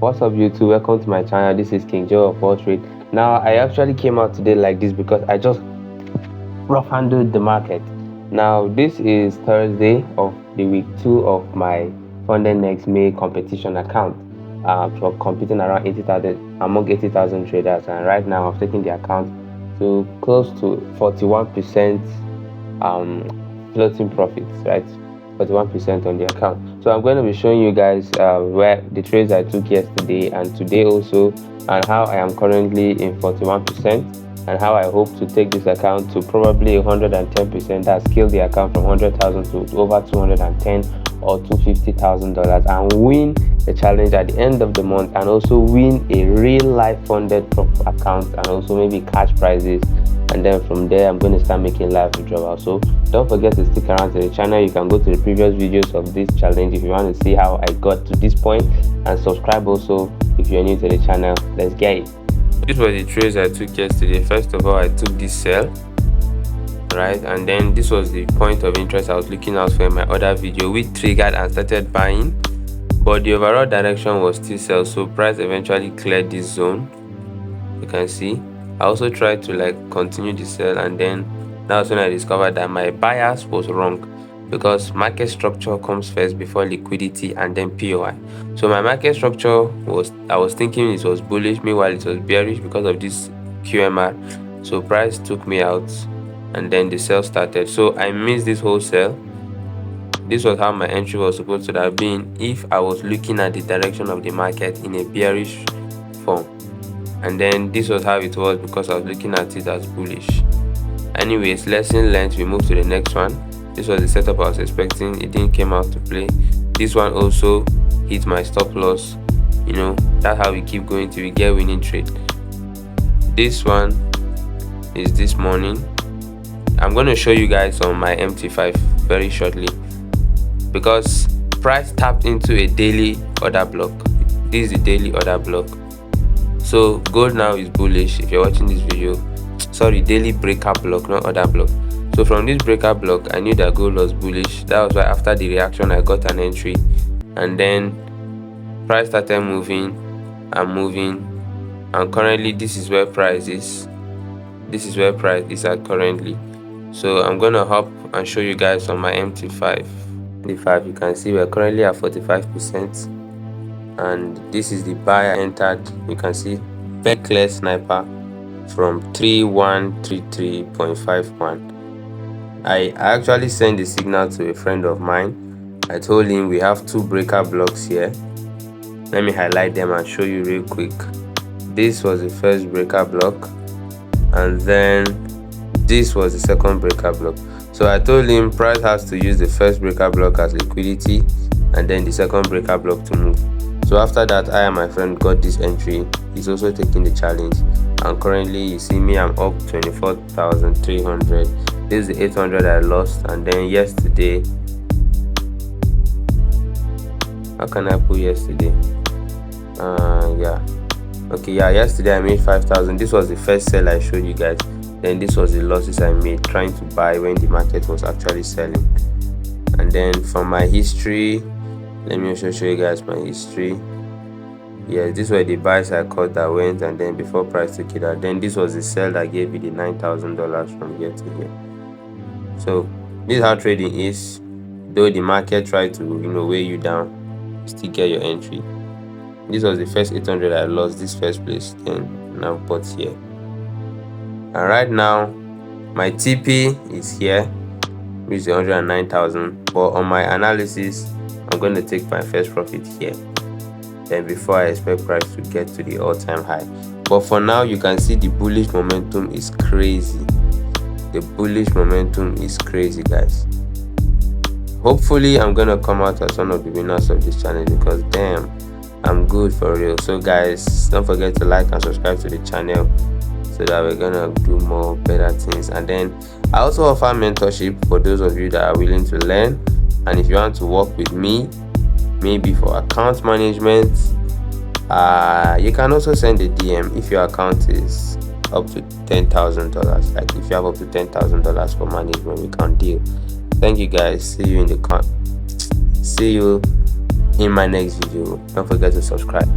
What's up YouTube? Welcome to my channel. This is Kng Jehu of WallStreet. Now I actually came out today like this because I just rough handled the market. Now this is Thursday of the week 2 of my FundedNext May competition account. For competing around 80,000 among 80,000 traders, and right now I've taken the account to close to 41% floating profits, right? 41% on the account. So I'm going to be showing you guys where the trades I took yesterday and today also, and how I am currently in 41%, and how I hope to take this account to probably 110%. That scale the account from 100,000 to over 210 or $250,000 and win the challenge at the end of the month, and also win a real life funded account, and also maybe cash prizes. And then from there I'm going to start making live withdrawals. So don't forget to stick around to the channel. You can go to the previous videos of this challenge if you want to see how I got to this point, and subscribe also if you're new to the channel. Let's get it. These were the trades I took yesterday. First of all, I took this sell, right? And then this was the point of interest I was looking out for in my other video, which triggered and started buying, but the overall direction was still sell. So price eventually cleared this zone. You can see I also tried to continue the sell, and then that was when I discovered that my bias was wrong, because market structure comes first before liquidity and then POI. So my market structure I was thinking it was bullish, meanwhile it was bearish because of this QMR. So price took me out and then the sell started. So I missed this whole sell. This was how my entry was supposed to have been if I was looking at the direction of the market in a bearish form. And then this was how it was because I was looking at it as bullish. Anyways, lesson learned. We move to the next one. This was the setup I was expecting. It didn't come out to play. This one also hit my stop loss. You know, that's how we keep going till we get winning trade. This one is this morning. I'm going to show you guys on my MT5 very shortly, because price tapped into a daily order block. This is the daily order block. So gold now is bullish if you're watching this video. Sorry, daily breaker block, not order block. So from this breaker block I knew that gold was bullish. That was why after the reaction I got an entry, and then price started moving and moving, and currently this is where price is. This is where price is at currently. So I'm gonna hop and show you guys on my MT5. You can see we're currently at 45%, and this is the buy I entered. You can see very clear sniper from 3133.51. I actually sent the signal to a friend of mine. I told him we have 2 breaker blocks here. Let me highlight them and show you real quick. This was the first breaker block, and then this was the second breaker block. So I told him price has to use the first breaker block as liquidity and then the second breaker block to move. So after that, I and my friend got this entry. He's also taking the challenge, and currently you see me, I'm up 24,300. This is the 800 I lost. And then yesterday, how can I put yesterday? Yesterday I made 5,000. This was the first sell I showed you guys. Then this was the losses I made trying to buy when the market was actually selling. And then from my history, let me also show you guys my history. Yeah, this were the buys I caught that went, and then before price took it out. Then this was the sell that gave me the $9,000 from here to here. So this is how trading is. Though the market tried to weigh you down, still get your entry. This was the first 800 I lost, this first place. Then now bought here, and right now my TP is here, which is 109,000. But on my analysis, I'm going to take my first profit here, then before I expect price to get to the all-time high. But for now, you can see the bullish momentum is crazy. The bullish momentum is crazy, guys. Hopefully I'm gonna come out as one of the winners of this challenge, because damn, I'm good for real. So guys, don't forget to like and subscribe to the channel so that we're gonna do more better things. And then I also offer mentorship for those of you that are willing to learn. And if you want to work with me, maybe for account management, you can also send a DM if your account is up to $10,000. Like if you have up to $10,000 for management, we can deal. Thank you guys. See you in my next video. Don't forget to subscribe.